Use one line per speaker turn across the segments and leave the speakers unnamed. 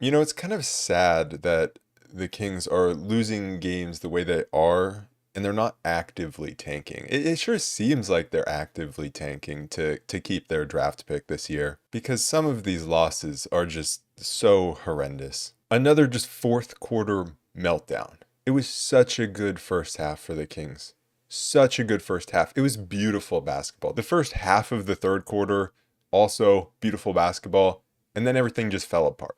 It's kind of sad that the Kings are losing games the way they are, and they're not actively tanking. It sure seems like they're actively tanking to keep their draft pick this year, because some of these losses are just so horrendous. Another just fourth quarter meltdown. It was such a good first half for the Kings. Such a good first half. It was beautiful basketball. The first half of the third quarter, also beautiful basketball, and then everything just fell apart.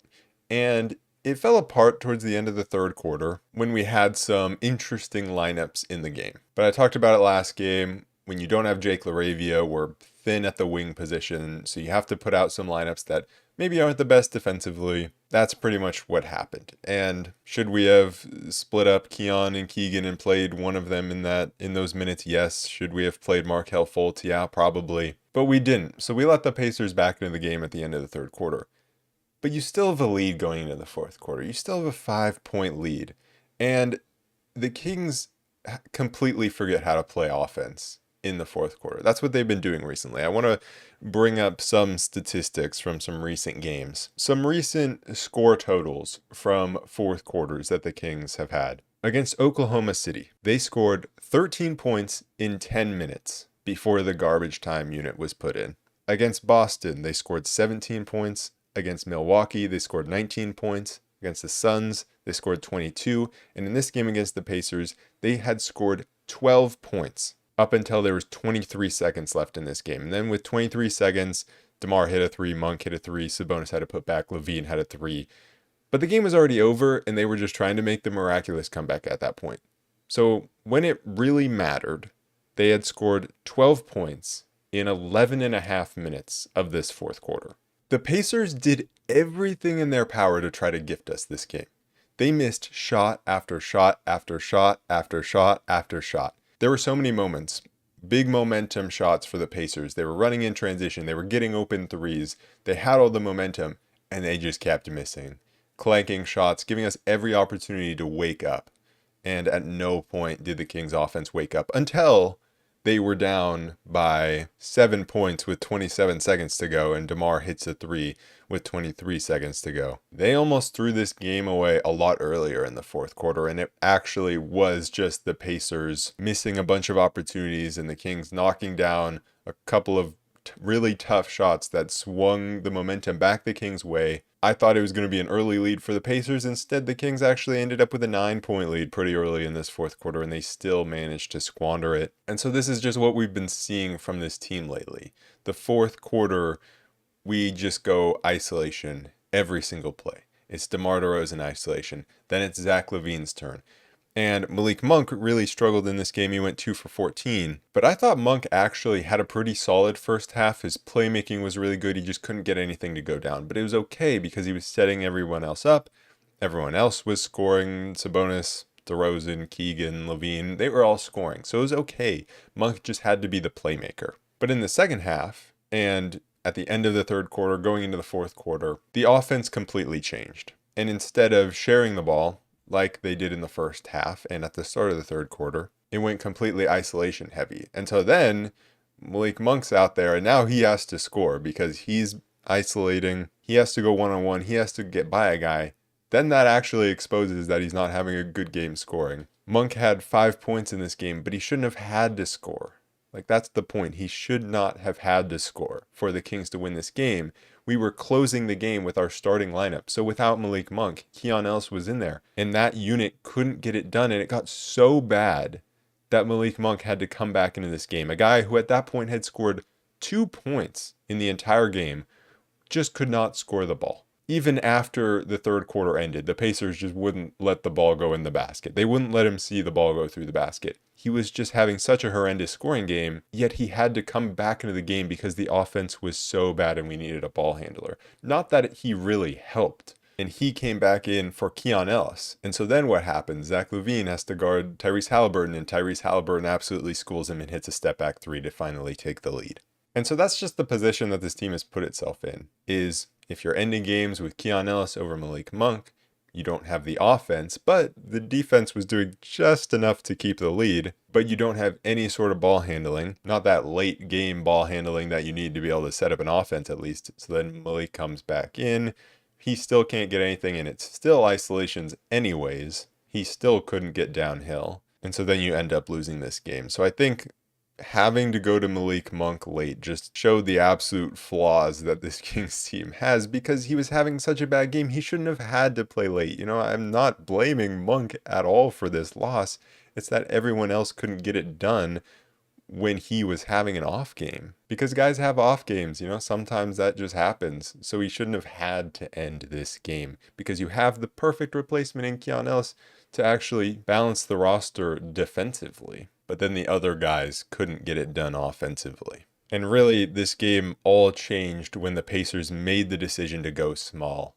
And it fell apart towards the end of the third quarter when we had some interesting lineups in the game. But I talked about it last game. When you don't have Jake LaRavia, we're thin at the wing position, so you have to put out some lineups that maybe aren't the best defensively. That's pretty much what happened. And should we have split up Keon and Keegan and played one of them in those minutes? Yes. Should we have played Markelle Fultz? Yeah, probably. But we didn't. So we let the Pacers back into the game at the end of the third quarter. But you still have a lead going into the fourth quarter. You still have a 5-point lead. And the Kings completely forget how to play offense in the fourth quarter. That's what they've been doing recently. I want to bring up some statistics from some recent games. Some recent score totals from fourth quarters that the Kings have had. Against Oklahoma City, they scored 13 points in 10 minutes before the garbage time unit was put in. Against Boston, they scored 17 points. Against Milwaukee, they scored 19 points. Against the Suns, they scored 22. And in this game against the Pacers, they had scored 12 points up until there was 23 seconds left in this game. And then with 23 seconds, DeMar hit a three, Monk hit a three, Sabonis had to put back, LaVine had a three. But the game was already over, and they were just trying to make the miraculous comeback at that point. So when it really mattered, they had scored 12 points in 11 and a half minutes of this fourth quarter. The Pacers did everything in their power to try to gift us this game. They missed shot after shot after shot after shot after shot. There were so many moments, big momentum shots for the Pacers. They were running in transition. They were getting open threes. They had all the momentum, and they just kept missing. Clanking shots, giving us every opportunity to wake up. And at no point did the Kings offense wake up until they were down by 7 points with 27 seconds to go, and DeMar hits a three with 23 seconds to go. They almost threw this game away a lot earlier in the fourth quarter, and it actually was just the Pacers missing a bunch of opportunities and the Kings knocking down a couple of really tough shots that swung the momentum back the Kings' way. I thought it was going to be an early lead for the Pacers. Instead, the Kings actually ended up with a 9-point lead pretty early in this fourth quarter, and they still managed to squander it. And so this is just what we've been seeing from this team lately. The fourth quarter, we just go isolation every single play. It's DeMar DeRozan isolation. Then it's Zach LaVine's turn. And Malik Monk really struggled in this game. He went 2 for 14. But I thought Monk actually had a pretty solid first half. His playmaking was really good. He just couldn't get anything to go down. But it was okay because he was setting everyone else up. Everyone else was scoring. Sabonis, DeRozan, Keegan, LaVine, they were all scoring. So it was okay. Monk just had to be the playmaker. But in the second half, and at the end of the third quarter, going into the fourth quarter, the offense completely changed. And instead of sharing the ball, like they did in the first half and at the start of the third quarter, it went completely isolation heavy. And so then Malik Monk's out there and now he has to score because he's isolating. He has to go one-on-one. He has to get by a guy. Then that actually exposes that he's not having a good game scoring. Monk had 5 points in this game, but he shouldn't have had to score. Like, that's the point. He should not have had to score for the Kings to win this game. We were closing the game with our starting lineup. So without Malik Monk, Keon Ellis was in there. And that unit couldn't get it done. And it got so bad that Malik Monk had to come back into this game. A guy who at that point had scored 2 points in the entire game just could not score the ball. Even after the third quarter ended, the Pacers just wouldn't let the ball go in the basket. They wouldn't let him see the ball go through the basket. He was just having such a horrendous scoring game, yet he had to come back into the game because the offense was so bad and we needed a ball handler. Not that he really helped. And he came back in for Keon Ellis. And so then what happens? Zach LaVine has to guard Tyrese Halliburton, and Tyrese Halliburton absolutely schools him and hits a step back three to finally take the lead. And so that's just the position that this team has put itself in, is if you're ending games with Keon Ellis over Malik Monk, you don't have the offense, but the defense was doing just enough to keep the lead, but you don't have any sort of ball handling, not that late game ball handling that you need to be able to set up an offense at least. So then Malik comes back in. he still can't get anything, and it's still isolations anyways. He still couldn't get downhill. And so then you end up losing this game. So I think having to go to Malik Monk late just showed the absolute flaws that this Kings team has, because he was having such a bad game. He shouldn't have had to play late. You know, I'm not blaming Monk at all for this loss. It's that everyone else couldn't get it done when he was having an off game, because guys have off games, you know, sometimes that just happens. So he shouldn't have had to end this game, because you have the perfect replacement in Keon Ellis to actually balance the roster defensively. But then the other guys couldn't get it done offensively. And really, this game all changed when the Pacers made the decision to go small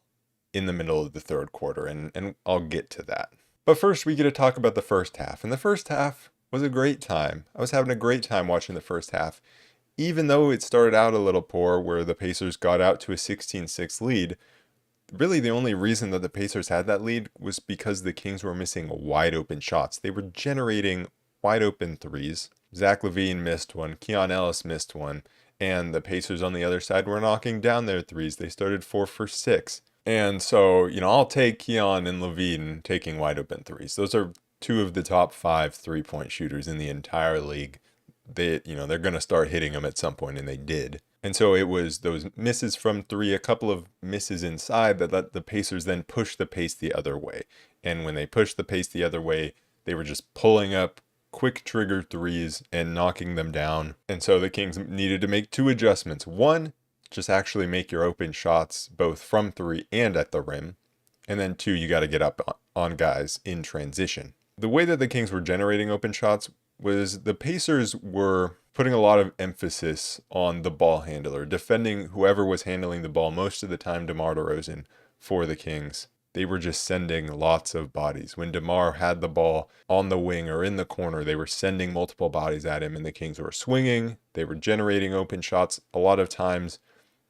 in the middle of the third quarter, and I'll get to that. But first, we get to talk about the first half. And the first half was a great time. I was having a great time watching the first half. Even though it started out a little poor, where the Pacers got out to a 16-6 lead, really the only reason that the Pacers had that lead was because the Kings were missing wide open shots. They were generating wide open threes. Zach LaVine missed one, Keon Ellis missed one, and the Pacers on the other side were knocking down their threes. They started 4 for 6. And so, you know, I'll take Keon and LaVine taking wide open threes. Those are two of the top 5 three-point shooters in the entire league. They're going to start hitting them at some point, and they did. And so it was those misses from 3, a couple of misses inside, that let the Pacers then push the pace the other way. And when they pushed the pace the other way, they were just pulling up quick trigger threes and knocking them down. And so the Kings needed to make 2 adjustments. One, just actually make your open shots both from 3 and at the rim. And then 2, you got to get up on guys in transition. The way that the Kings were generating open shots was the Pacers were putting a lot of emphasis on the ball handler, defending whoever was handling the ball, most of the time DeMar DeRozan for the Kings. They were just sending lots of bodies. When DeMar had the ball on the wing or in the corner, they were sending multiple bodies at him, and the Kings were swinging. They were generating open shots. A lot of times,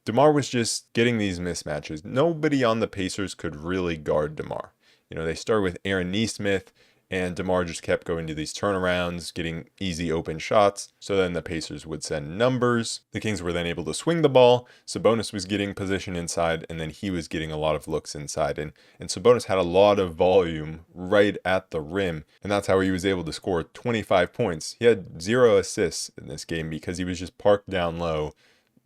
DeMar was just getting these mismatches. Nobody on the Pacers could really guard DeMar. You know, they started with Aaron Nesmith, and DeMar just kept going to these turnarounds, getting easy open shots. So then the Pacers would send numbers. The Kings were then able to swing the ball. Sabonis was getting position inside, and then he was getting a lot of looks inside. And Sabonis had a lot of volume right at the rim, and that's how he was able to score 25 points. He had 0 assists in this game because he was just parked down low,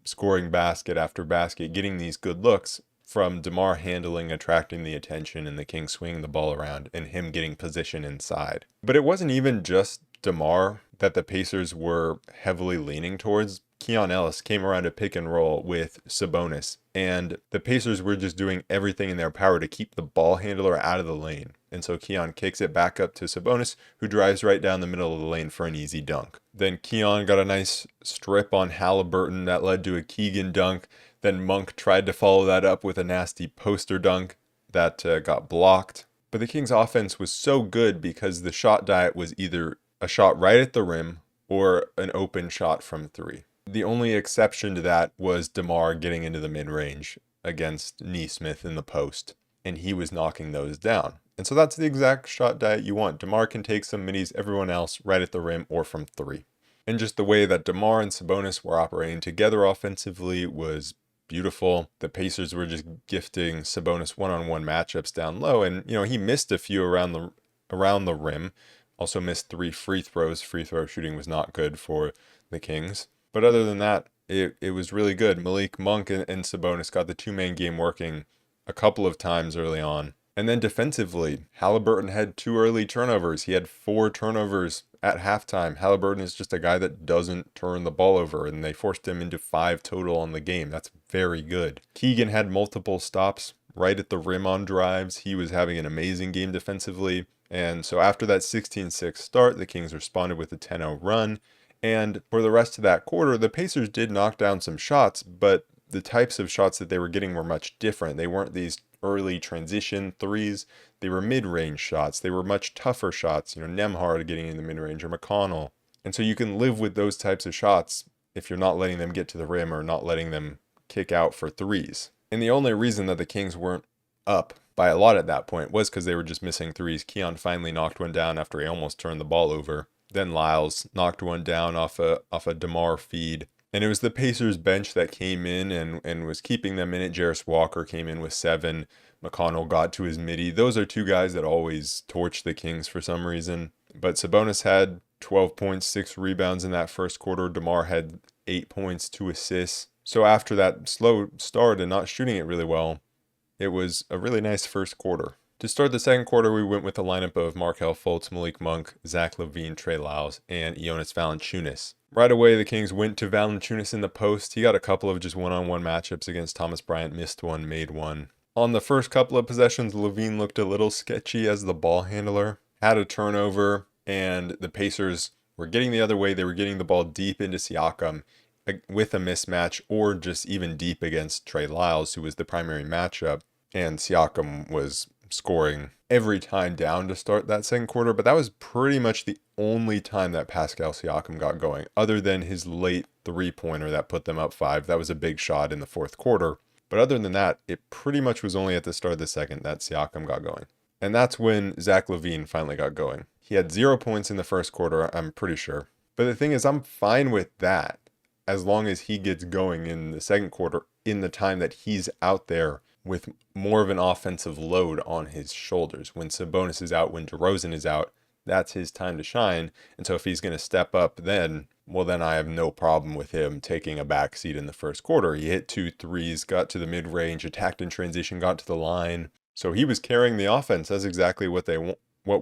scoring basket after basket, getting these good looks from DeMar handling, attracting the attention, and the Kings swinging the ball around, and him getting position inside. But it wasn't even just DeMar that the Pacers were heavily leaning towards. Keon Ellis came around a pick and roll with Sabonis, and the Pacers were just doing everything in their power to keep the ball handler out of the lane. And so Keon kicks it back up to Sabonis, who drives right down the middle of the lane for an easy dunk. Then Keon got a nice strip on Halliburton that led to a Keegan dunk. Then Monk tried to follow that up with a nasty poster dunk that got blocked. But the Kings' offense was so good because the shot diet was either a shot right at the rim or an open shot from 3. The only exception to that was DeMar getting into the mid-range against Nesmith in the post, and he was knocking those down. And so that's the exact shot diet you want. DeMar can take some middies, everyone else right at the rim or from 3. And just the way that DeMar and Sabonis were operating together offensively was beautiful. The Pacers were just gifting Sabonis one-on-one matchups down low, and you know, he missed a few around the rim. Also missed 3 free throws. Free throw shooting was not good for the Kings. But other than that, it was really good. Malik Monk and Sabonis got the 2-man game working a couple of times early on. And then defensively, Halliburton had 2 early turnovers. He had 4 turnovers at halftime. Halliburton is just a guy that doesn't turn the ball over, and they forced him into 5 total on the game. That's very good. Keegan had multiple stops right at the rim on drives. He was having an amazing game defensively. And so after that 16-6 start, the Kings responded with a 10-0 run. And for the rest of that quarter, the Pacers did knock down some shots, but the types of shots that they were getting were much different. They weren't these early transition threes. They were mid-range shots. They were much tougher shots. You know, Nembhard getting in the mid-range or McConnell. And so you can live with those types of shots if you're not letting them get to the rim or not letting them kick out for threes. And the only reason that the Kings weren't up by a lot at that point was because they were just missing threes. Keon finally knocked one down after he almost turned the ball over. Then Lyles knocked one down off a DeMar feed. And it was the Pacers bench that came in and was keeping them in it. Jarris Walker came in with 7. McConnell got to his midi. Those are two guys that always torch the Kings for some reason. But Sabonis had 12 points, 6 rebounds in that first quarter. DeMar had 8 points, 2 assists. So after that slow start and not shooting it really well, it was a really nice first quarter. To start the second quarter, we went with a lineup of Markelle Fultz, Malik Monk, Zach LaVine, Trey Lyles, and Jonas Valanciunas. Right away, the Kings went to Valanciunas in the post. He got a couple of just one-on-one matchups against Thomas Bryant, missed one, made one. On the first couple of possessions, LaVine looked a little sketchy as the ball handler, had a turnover, and the Pacers were getting the other way. They were getting the ball deep into Siakam with a mismatch, or just even deep against Trey Lyles, who was the primary matchup. And Siakam was scoring every time down to start that second quarter, but that was pretty much the only time that Pascal Siakam got going, other than his late three-pointer that put them up 5. That was a big shot in the fourth quarter. But other than that, it pretty much was only at the start of the second that Siakam got going. And that's when Zach LaVine finally got going. He had 0 points in the first quarter, I'm pretty sure. But the thing is, I'm fine with that as long as he gets going in the second quarter in the time that he's out there with more of an offensive load on his shoulders. When Sabonis is out, when DeRozan is out, that's his time to shine. And so if he's going to step up then, well, then I have no problem with him taking a backseat in the first quarter. He hit 2 threes, got to the mid-range, attacked in transition, got to the line. So he was carrying the offense. That's exactly what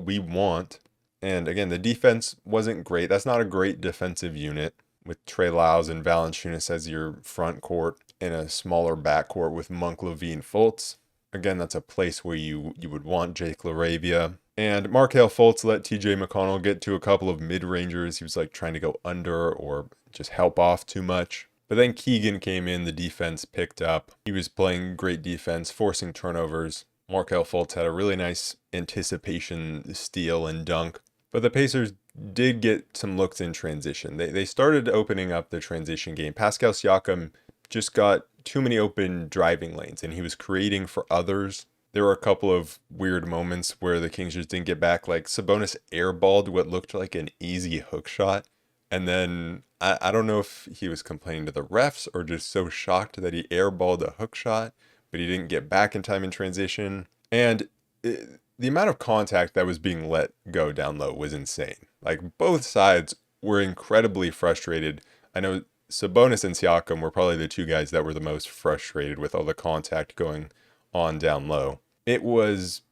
we want. And again, the defense wasn't great. That's not a great defensive unit with Trey Lyles and Valanciunas as your front court and a smaller backcourt with Monk, LaVine, Fultz. Again, that's a place where you would want Jake LaRavia. And Markelle Fultz let TJ McConnell get to a couple of mid-rangers. He was like trying to go under or just help off too much. But then Keegan came in, the defense picked up. He was playing great defense, forcing turnovers. Markelle Fultz had a really nice anticipation steal and dunk. But the Pacers did get some looks in transition. They started opening up the transition game. Pascal Siakam just got too many open driving lanes, and he was creating for others. There were a couple of weird moments where the Kings just didn't get back. Like Sabonis airballed what looked like an easy hook shot. And then I don't know if he was complaining to the refs or just so shocked that he airballed a hook shot, but he didn't get back in time in transition. And the amount of contact that was being let go down low was insane. Like both sides were incredibly frustrated. I know Sabonis and Siakam were probably the two guys that were the most frustrated with all the contact going on down low. It was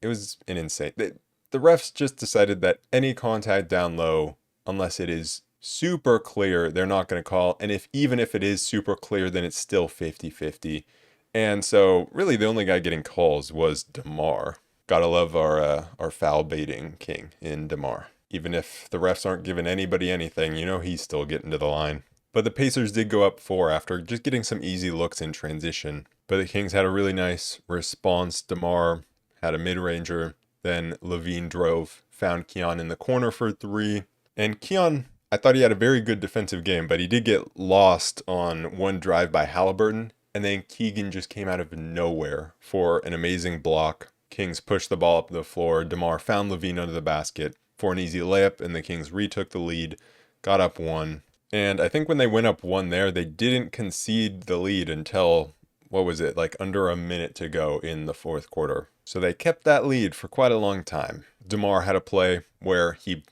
an insane. The refs just decided that any contact down low, unless it is super clear, they're not going to call. And even if it is super clear, then it's still 50-50. And so really the only guy getting calls was DeMar. Gotta love our foul baiting king in DeMar. Even if the refs aren't giving anybody anything, he's still getting to the line. But the Pacers did go up 4 after just getting some easy looks in transition. But the Kings had a really nice response. DeMar had a mid-ranger. Then LaVine drove, found Keon in the corner for 3. And Keon, I thought he had a very good defensive game, but he did get lost on one drive by Halliburton. And then Keegan just came out of nowhere for an amazing block. Kings pushed the ball up the floor. DeMar found LaVine under the basket for an easy layup, and the Kings retook the lead, got up 1. And I think when they went up 1 there, they didn't concede the lead until, like under a minute to go in the fourth quarter. So they kept that lead for quite a long time. DeMar had a play where he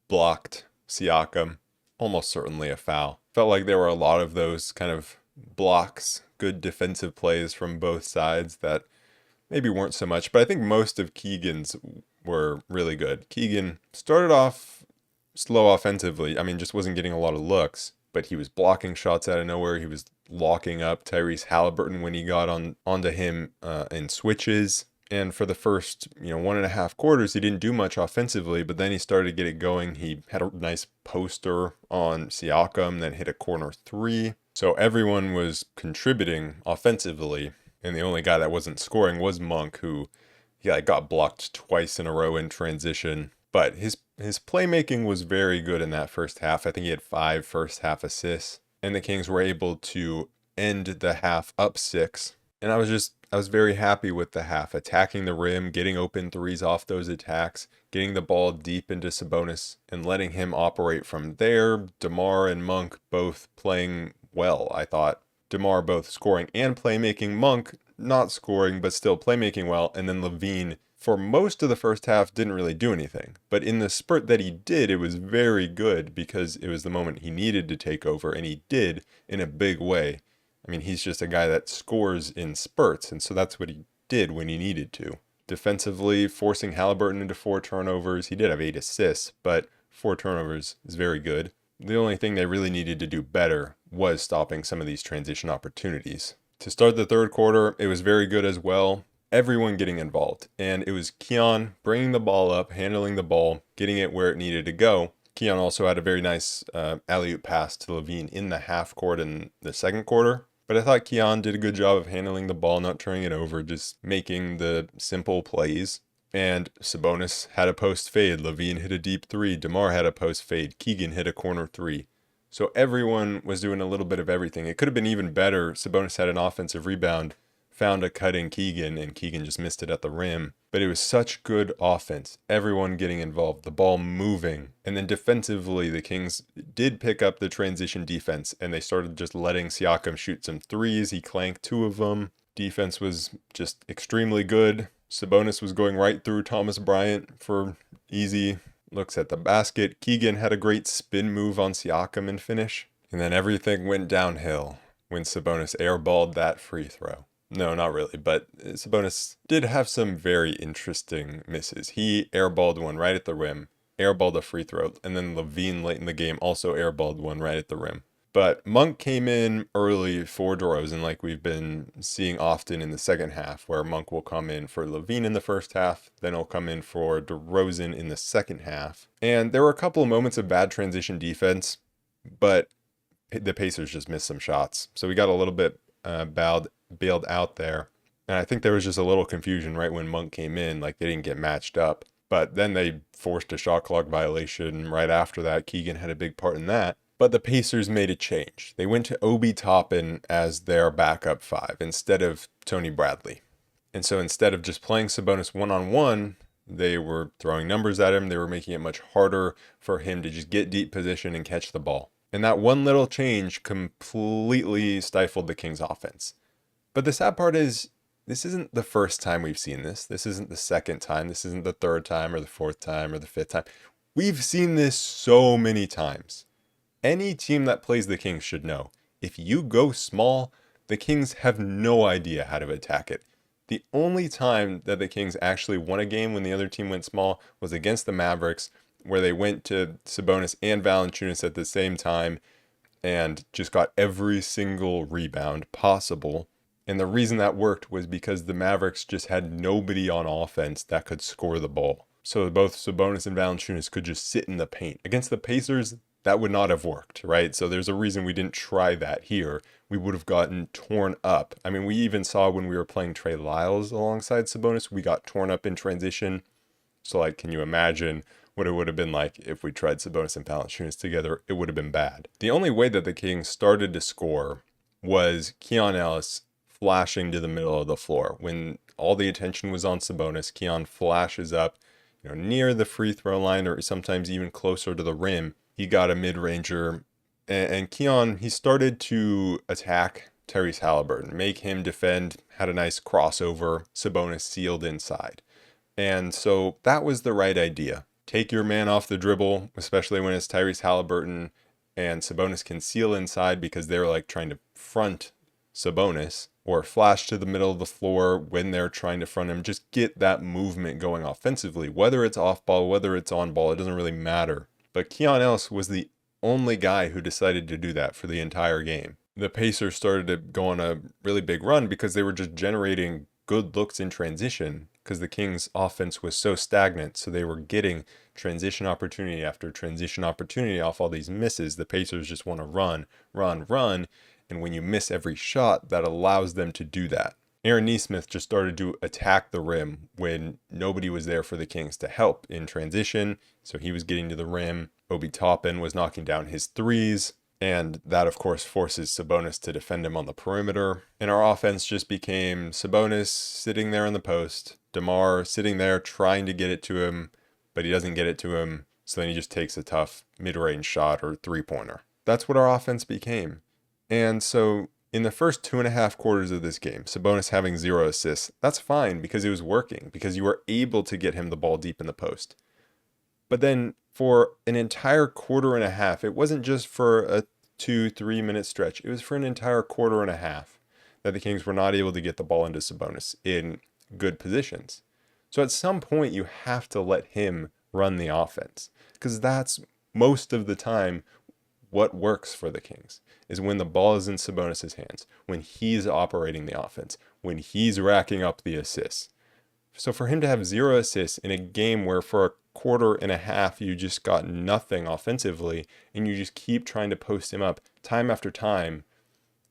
blocked Siakam, almost certainly a foul. Felt like there were a lot of those kind of blocks, good defensive plays from both sides that maybe weren't so much, but I think most of Keegan's were really good. Keegan started off slow offensively. Just wasn't getting a lot of looks, but he was blocking shots out of nowhere. He was locking up Tyrese Halliburton when he got onto him in switches. And for the first, 1.5 quarters, he didn't do much offensively, but then he started to get it going. He had a nice poster on Siakam, then hit a corner 3. So everyone was contributing offensively. And the only guy that wasn't scoring was Monk, who got blocked twice in a row in transition. But his playmaking was very good in that first half. I think he had 5 first half assists. And the Kings were able to end the half up 6. And I was I was very happy with the half, attacking the rim, getting open threes off those attacks, getting the ball deep into Sabonis, and letting him operate from there. DeMar and Monk both playing well, I thought. DeMar both scoring and playmaking. Monk not scoring, but still playmaking well. And then LaVine, for most of the first half, didn't really do anything. But in the spurt that he did, it was very good because it was the moment he needed to take over, and he did in a big way. I mean, he's just a guy that scores in spurts, and so that's what he did when he needed to. Defensively, forcing Halliburton into 4 turnovers. He did have 8 assists, but 4 turnovers is very good. The only thing they really needed to do better was stopping some of these transition opportunities. To start the third quarter, it was very good as well. Everyone getting involved, and it was Keon bringing the ball up, handling the ball, getting it where it needed to go. Keon also had a very nice alley-oop pass to LaVine in the half court in the second quarter. But I thought Keon did a good job of handling the ball, not turning it over, just making the simple plays. And Sabonis had a post fade. LaVine hit a deep 3. DeMar had a post fade. Keegan hit a corner 3. So everyone was doing a little bit of everything. It could have been even better. Sabonis had an offensive rebound, found a cut in Keegan, and Keegan just missed it at the rim. But it was such good offense. Everyone getting involved, the ball moving. And then defensively, the Kings did pick up the transition defense, and they started just letting Siakam shoot some threes. He clanked 2 of them. Defense was just extremely good. Sabonis was going right through Thomas Bryant for easy looks at the basket. Keegan had a great spin move on Siakam and finish. And then everything went downhill when Sabonis airballed that free throw. No, not really, but Sabonis did have some very interesting misses. He airballed one right at the rim, airballed a free throw, and then LaVine late in the game also airballed one right at the rim. But Monk came in early for DeRozan, like we've been seeing often in the second half, where Monk will come in for LaVine in the first half, then he'll come in for DeRozan in the second half. And there were a couple of moments of bad transition defense, but the Pacers just missed some shots. So we got a little bit bailed out there. And I think there was just a little confusion right when Monk came in, like they didn't get matched up. But then they forced a shot clock violation right after that. Keegan had a big part in that. But the Pacers made a change. They went to Obi Toppin as their backup 5 instead of Tony Bradley. And so instead of just playing Sabonis one-on-one, they were throwing numbers at him. They were making it much harder for him to just get deep position and catch the ball. And that one little change completely stifled the Kings' offense. But the sad part is, this isn't the first time we've seen this. This isn't the second time. This isn't the third time or the fourth time or the fifth time. We've seen this so many times. Any team that plays the Kings should know, if you go small, the Kings have no idea how to attack it. The only time that the Kings actually won a game when the other team went small was against the Mavericks, where they went to Sabonis and Valanciunas at the same time and just got every single rebound possible. And the reason that worked was because the Mavericks just had nobody on offense that could score the ball. So both Sabonis and Valanciunas could just sit in the paint. Against the Pacers, that would not have worked, right? So there's a reason we didn't try that here. We would have gotten torn up. I mean, we even saw when we were playing Trey Lyles alongside Sabonis, we got torn up in transition. So, like, can you imagine what it would have been like if we tried Sabonis and Valanciunas together? It would have been bad. The only way that the Kings started to score was Keon Ellis flashing to the middle of the floor. When all the attention was on Sabonis, Keon flashes up, near the free throw line or sometimes even closer to the rim. He got a mid-ranger, and Keon, he started to attack Tyrese Halliburton, make him defend, had a nice crossover, Sabonis sealed inside. And so that was the right idea. Take your man off the dribble, especially when it's Tyrese Halliburton, and Sabonis can seal inside because they're like trying to front Sabonis, or flash to the middle of the floor when they're trying to front him. Just get that movement going offensively. Whether it's off ball, whether it's on ball, it doesn't really matter. But Keon Ellis was the only guy who decided to do that for the entire game. The Pacers started to go on a really big run because they were just generating good looks in transition because the Kings' offense was so stagnant. So they were getting transition opportunity after transition opportunity off all these misses. The Pacers just want to run, run, run. And when you miss every shot, that allows them to do that. Aaron Nesmith just started to attack the rim when nobody was there for the Kings to help in transition. So he was getting to the rim. Obi Toppin was knocking down his threes. And that, of course, forces Sabonis to defend him on the perimeter. And our offense just became Sabonis sitting there in the post, DeMar sitting there trying to get it to him, but he doesn't get it to him. So then he just takes a tough mid-range shot or three-pointer. That's what our offense became. And so in the first 2.5 quarters of this game, Sabonis having 0 assists, that's fine because it was working, because you were able to get him the ball deep in the post. But then for an entire quarter and a half, it wasn't just for a 2-3 minute stretch, it was for an entire quarter and a half that the Kings were not able to get the ball into Sabonis in good positions. So at some point, you have to let him run the offense, because that's most of the time what works for the Kings, is when the ball is in Sabonis' hands, when he's operating the offense, when he's racking up the assists. So for him to have 0 assists in a game where for a quarter and a half you just got nothing offensively and you just keep trying to post him up time after time,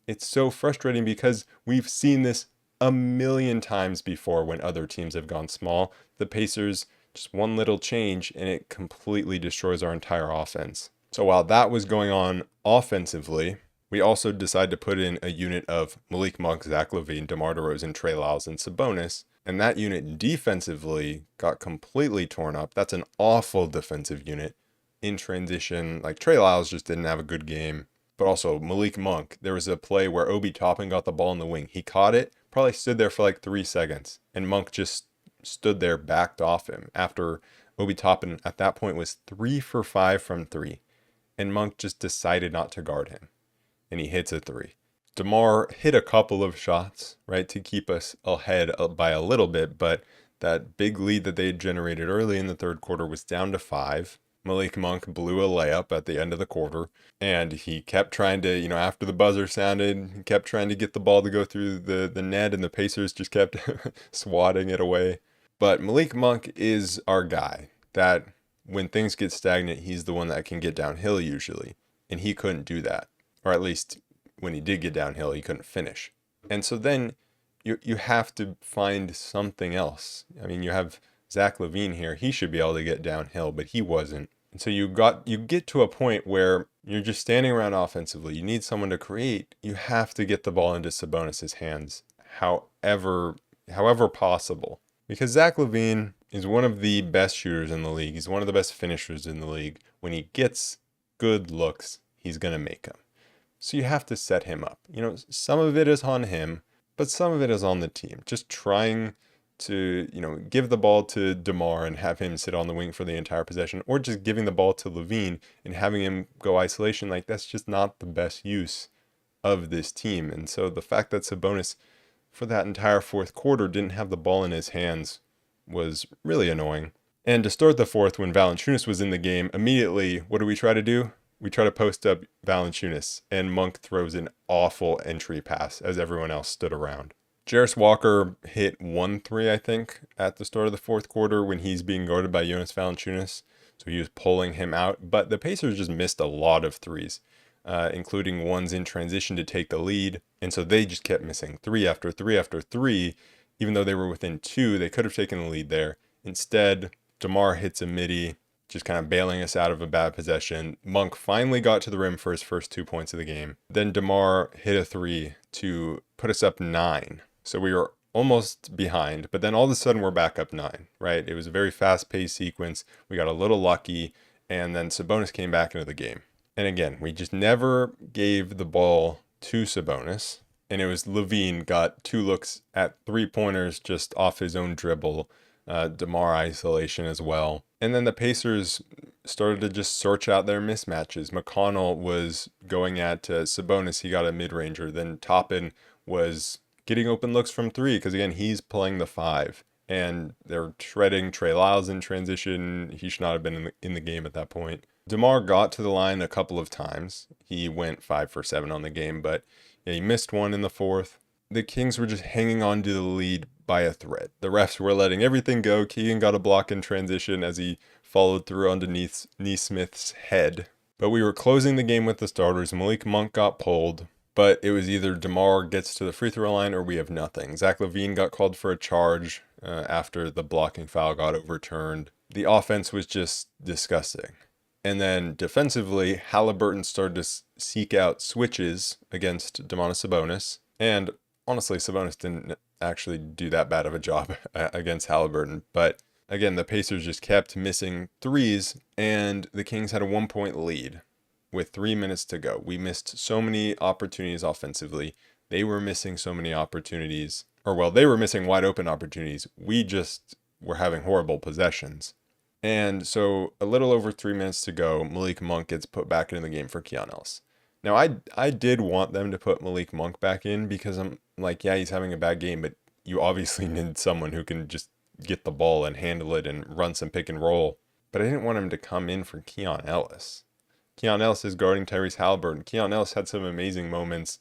it's so frustrating because we've seen this a million times before when other teams have gone small. The Pacers, just one little change and it completely destroys our entire offense. So while that was going on offensively, we also decided to put in a unit of Malik Monk, Zach LaVine, DeMar DeRozan, Trey Lyles, and Sabonis. And that unit defensively got completely torn up. That's an awful defensive unit in transition. Like Trey Lyles just didn't have a good game. But also Malik Monk, there was a play where Obi Toppin got the ball in the wing. He caught it, probably stood there for like 3 seconds. And Monk just stood there, backed off him after Obi Toppin at that point was 3 for 5 from 3. And Monk just decided not to guard him. And he hits a 3. DeMar hit a couple of shots, right, to keep us ahead by a little bit, but that big lead that they had generated early in the third quarter was down to 5. Malik Monk blew a layup at the end of the quarter, and he kept trying to, after the buzzer sounded, he kept trying to get the ball to go through the net, and the Pacers just kept swatting it away. But Malik Monk is our guy, that when things get stagnant, he's the one that can get downhill usually, and he couldn't do that, or at least when he did get downhill, he couldn't finish. And so then you have to find something else. I mean, you have Zach LaVine here. He should be able to get downhill, but he wasn't. And so you get to a point where you're just standing around offensively. You need someone to create. You have to get the ball into Sabonis' hands, however possible. Because Zach LaVine is one of the best shooters in the league. He's one of the best finishers in the league. When he gets good looks, he's going to make them. So you have to set him up. Some of it is on him, but some of it is on the team. Just trying to, give the ball to DeMar and have him sit on the wing for the entire possession, or just giving the ball to LaVine and having him go isolation, like that's just not the best use of this team. And so the fact that Sabonis for that entire fourth quarter didn't have the ball in his hands was really annoying. And to start the fourth, when Valanciunas was in the game, immediately, what do we try to do? We try to post up Valanciunas, and Monk throws an awful entry pass as everyone else stood around. Jarris Walker hit 1 3, I think, at the start of the fourth quarter when he's being guarded by Jonas Valanciunas. So he was pulling him out. But the Pacers just missed a lot of threes, including ones in transition to take the lead. And so they just kept missing 3 after 3 after 3. Even though they were within 2, they could have taken the lead there. Instead, DeMar hits a midi, just kind of bailing us out of a bad possession. Monk finally got to the rim for his first 2 points of the game. Then DeMar hit a 3 to put us up 9. So we were almost behind, but then all of a sudden we're back up 9, right? It was a very fast-paced sequence. We got a little lucky, and then Sabonis came back into the game. And again, we just never gave the ball to Sabonis. And it was LaVine got 2 looks at 3-pointers just off his own dribble. DeMar isolation as well. And then the Pacers started to just search out their mismatches. McConnell was going at Sabonis. He got a mid-ranger. Then Toppin was getting open looks from 3 because, again, he's playing the 5. And they're shredding Trey Lyles in transition. He should not have been in the game at that point. DeMar got to the line a couple of times. He went 5 for 7 on the game, but he missed 1 in the fourth. The Kings were just hanging on to the lead by a thread. The refs were letting everything go. Keegan got a block in transition as he followed through underneath Neesmith's head. But we were closing the game with the starters. Malik Monk got pulled, but it was either DeMar gets to the free throw line or we have nothing. Zach LaVine got called for a charge after the blocking foul got overturned. The offense was just disgusting. And then defensively, Halliburton started to seek out switches against Domantas Sabonis. And honestly, Sabonis didn't actually do that bad of a job against Halliburton. But again, the Pacers just kept missing threes, and the Kings had a 1 point lead with 3 minutes to go. We missed so many opportunities offensively. They were missing so many opportunities. Or, well, they were missing wide open opportunities. We just were having horrible possessions. And so a little over 3 minutes to go, Malik Monk gets put back into the game for Keon Ellis. Now, I did want them to put Malik Monk back in because I'm like, yeah, he's having a bad game, but you obviously need someone who can just get the ball and handle it and run some pick and roll. But I didn't want him to come in for Keon Ellis. Keon Ellis is guarding Tyrese Halliburton. Keon Ellis had some amazing moments,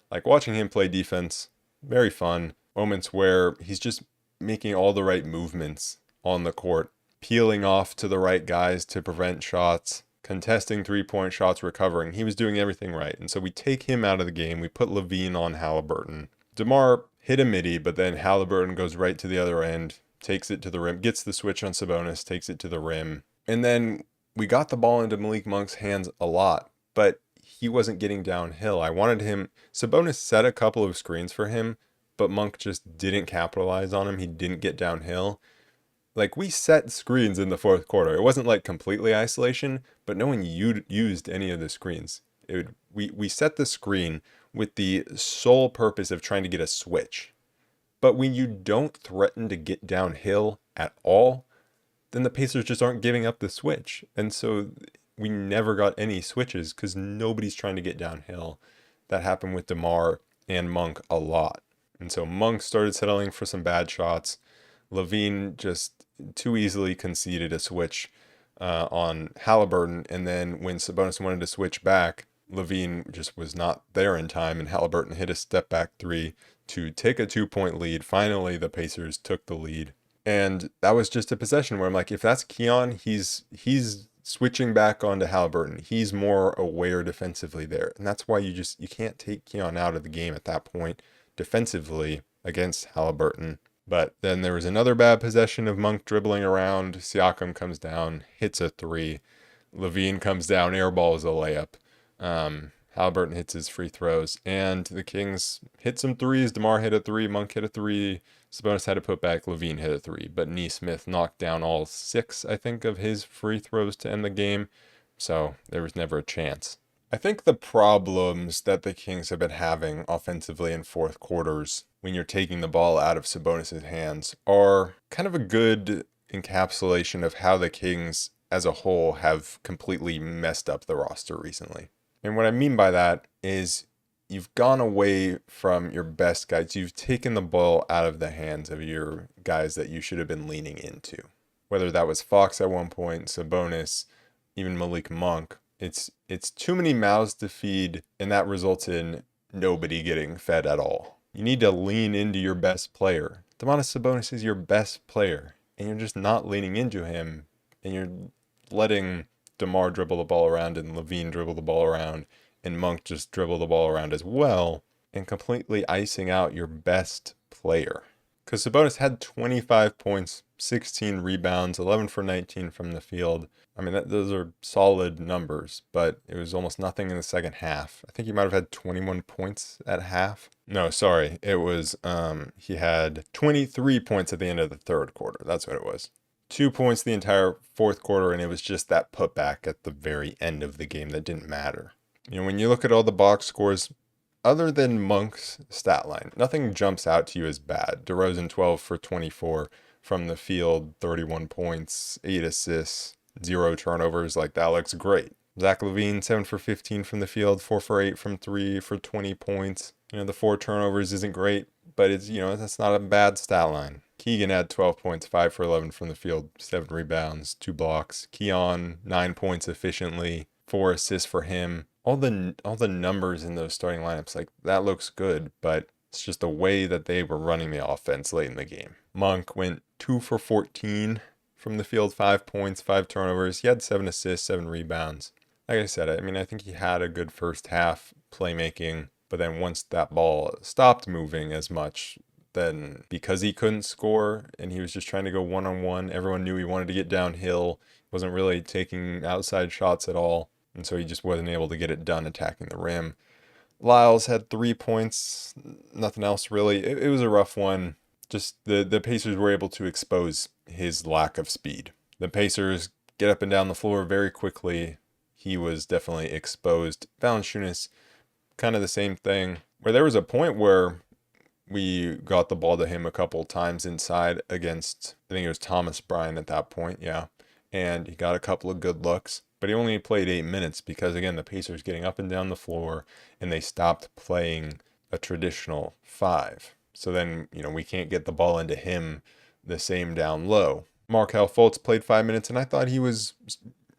like watching him play defense, very fun. Moments where he's just making all the right movements on the court, peeling off to the right guys to prevent shots, contesting 3-point shots, recovering. He was doing everything right. And so we take him out of the game. We put Levine on Halliburton. DeMar hit a midi, but then Halliburton goes right to the other end, takes it to the rim, gets the switch on Sabonis, takes it to the rim. And then we got the ball into Malik Monk's hands a lot, but he wasn't getting downhill. I wanted him. Sabonis set a couple of screens for him, but Monk just didn't capitalize on him. He didn't get downhill. Like, we set screens in the fourth quarter. It wasn't like completely isolation, but no one used any of the screens. We set the screen with the sole purpose of trying to get a switch. But when you don't threaten to get downhill at all, then the Pacers just aren't giving up the switch. And so we never got any switches because nobody's trying to get downhill. That happened with DeMar and Monk a lot. And so Monk started settling for some bad shots. Levine just too easily conceded a switch on Halliburton. And then when Sabonis wanted to switch back, Levine just was not there in time, and Halliburton hit a step back three to take a 2-point lead. Finally, the Pacers took the lead. And that was just a possession where I'm like, if that's Keon, he's switching back onto Halliburton. He's more aware defensively there. And that's why you can't take Keon out of the game at that point defensively against Halliburton. But then there was another bad possession of Monk dribbling around. Siakam comes down, hits a three. Levine comes down, airballs a layup. Halliburton hits his free throws, and the Kings hit some threes. DeMar hit a three, Monk hit a three, Sabonis had to put back, Levine hit a three, but Nesmith knocked down all 6, I think, of his free throws to end the game, so there was never a chance. I think the problems that the Kings have been having offensively in fourth quarters when you're taking the ball out of Sabonis' hands are kind of a good encapsulation of how the Kings as a whole have completely messed up the roster recently. And what I mean by that is you've gone away from your best guys. You've taken the ball out of the hands of your guys that you should have been leaning into. Whether that was Fox at one point, Sabonis, even Malik Monk. It's too many mouths to feed, and that results in nobody getting fed at all. You need to lean into your best player. Domantas Sabonis is your best player, and you're just not leaning into him, and you're letting DeMar dribble the ball around and Levine dribble the ball around and Monk just dribble the ball around as well, and completely icing out your best player. Because Sabonis had 25 points, 16 rebounds, 11 for 19 from the field. I mean, those are solid numbers, but it was almost nothing in the second half. I think he might have had 21 points at half. No, sorry. It was, he had 23 points at the end of the third quarter. That's what it was. 2 points the entire fourth quarter, and it was just that putback at the very end of the game that didn't matter. You know, when you look at all the box scores, other than Monk's stat line, nothing jumps out to you as bad. DeRozan 12 for 24 from the field, 31 points, 8 assists, 0 turnovers. Like, that looks great. Zach LaVine 7 for 15 from the field, 4 for 8 from 3 for 20 points. You know, the 4 turnovers isn't great, but it's, you know, that's not a bad stat line. Keegan had 12 points, 5 for 11 from the field, 7 rebounds, 2 blocks. Keon 9 points efficiently, 4 assists for him. All the numbers in those starting lineups, like, that looks good, but it's just the way that they were running the offense late in the game. Monk went 2 for 14 from the field, 5 points, 5 turnovers. He had 7 assists, 7 rebounds. Like I said, I mean, I think he had a good first half playmaking, but then once that ball stopped moving as much, then because he couldn't score and he was just trying to go one-on-one, everyone knew he wanted to get downhill, wasn't really taking outside shots at all, and so he just wasn't able to get it done attacking the rim. Lyles had 3 points, nothing else really. It was a rough one. Just the Pacers were able to expose his lack of speed. The Pacers get up and down the floor very quickly. He was definitely exposed. Valanciunas, kind of the same thing, where there was a point where we got the ball to him a couple times inside against, I think it was Thomas Bryant at that point, yeah. And he got a couple of good looks, but he only played 8 minutes because, again, the Pacers getting up and down the floor, and they stopped playing a traditional 5. So then, we can't get the ball into him the same down low. Markelle Fultz played 5 minutes, and I thought he was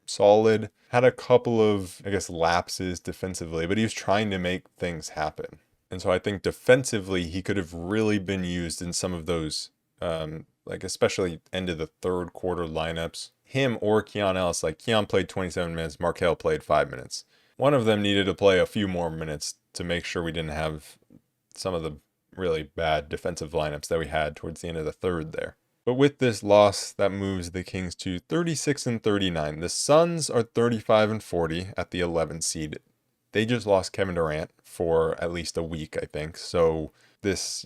solid. Had a couple of, lapses defensively, but he was trying to make things happen. And so I think defensively, he could have really been used in some of those, especially end of the third quarter lineups. Him or Keon Ellis, Keon played 27 minutes, Markelle played 5 minutes. One of them needed to play a few more minutes to make sure we didn't have some of the really bad defensive lineups that we had towards the end of the third there. But with this loss, that moves the Kings to 36-39. The Suns are 35-40 at the 11 seed. They just lost Kevin Durant for at least a week, I think. So this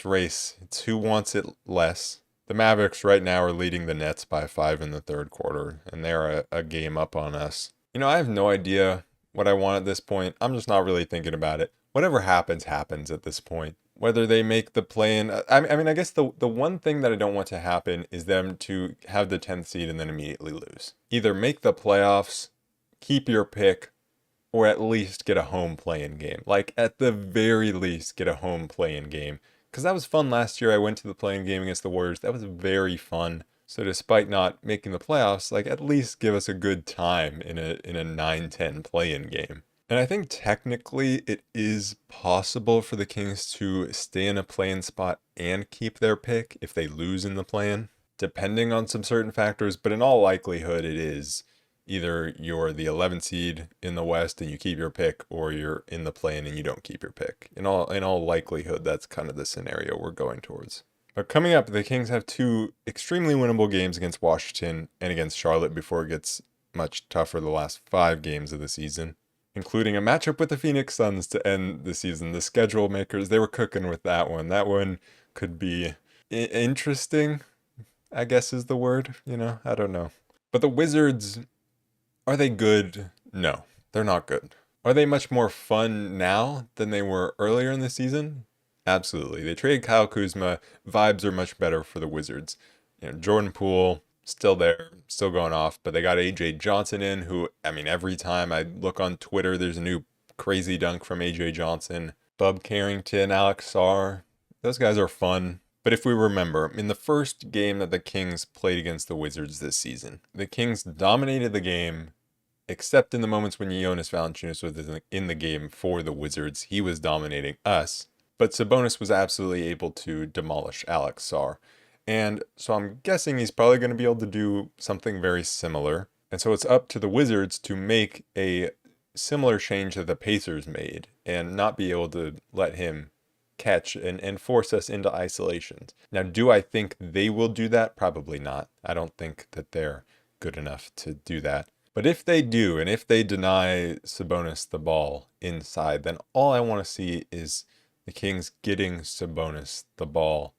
race, it's who wants it less. The Mavericks right now are leading the Nets by 5 in the third quarter, and they're a game up on us. I have no idea what I want at this point. I'm just not really thinking about it. Whatever happens, happens at this point. Whether they make the play-in, I guess the one thing that I don't want to happen is them to have the 10th seed and then immediately lose. Either make the playoffs, keep your pick, or at least get a home play-in game. At the very least, get a home play-in game. Because that was fun last year. I went to the play-in game against the Warriors. That was very fun. So despite not making the playoffs, at least give us a good time in a 9-10 play-in game. And I think technically it is possible for the Kings to stay in a play-in spot and keep their pick if they lose in the play-in, depending on some certain factors. But in all likelihood, it is either you're the 11th seed in the West and you keep your pick, or you're in the play-in and you don't keep your pick. In all likelihood, that's kind of the scenario we're going towards. But coming up, the Kings have 2 extremely winnable games against Washington and against Charlotte before it gets much tougher the last 5 games of the season, including a matchup with the Phoenix Suns to end the season. The schedule makers, they were cooking with that one. That one could be interesting, I guess is the word. I don't know. But the Wizards, are they good? No, they're not good. Are they much more fun now than they were earlier in the season? Absolutely. They traded Kyle Kuzma. Vibes are much better for the Wizards. Jordan Poole, still there, still going off, but they got AJ Johnson in, who, every time I look on Twitter, there's a new crazy dunk from AJ Johnson. Bub Carrington, Alex Sarr, those guys are fun. But if we remember, in the first game that the Kings played against the Wizards this season, the Kings dominated the game, except in the moments when Jonas Valanciunas was in the game for the Wizards. He was dominating us, but Sabonis was absolutely able to demolish Alex Sarr. And so I'm guessing he's probably going to be able to do something very similar. And so it's up to the Wizards to make a similar change that the Pacers made and not be able to let him catch and force us into isolations. Now, do I think they will do that? Probably not. I don't think that they're good enough to do that. But if they do, and if they deny Sabonis the ball inside, then all I want to see is the Kings getting Sabonis the ball.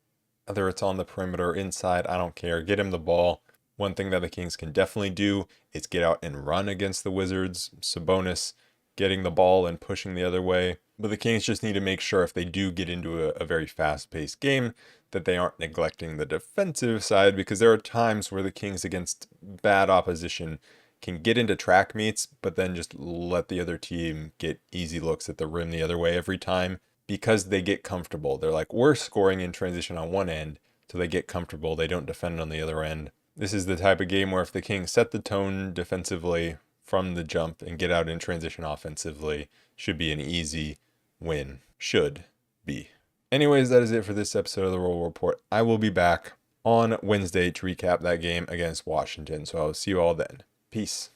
Whether it's on the perimeter or inside, I don't care. Get him the ball. One thing that the Kings can definitely do is get out and run against the Wizards. Sabonis getting the ball and pushing the other way. But the Kings just need to make sure if they do get into a very fast-paced game that they aren't neglecting the defensive side, because there are times where the Kings against bad opposition can get into track meets, but then just let the other team get easy looks at the rim the other way every time. Because they get comfortable. They're we're scoring in transition on one end, so they get comfortable. They don't defend on the other end. This is the type of game where if the Kings set the tone defensively from the jump and get out in transition offensively, should be an easy win. Should be. Anyways, that is it for this episode of the Roll Report. I will be back on Wednesday to recap that game against Washington, so I'll see you all then. Peace.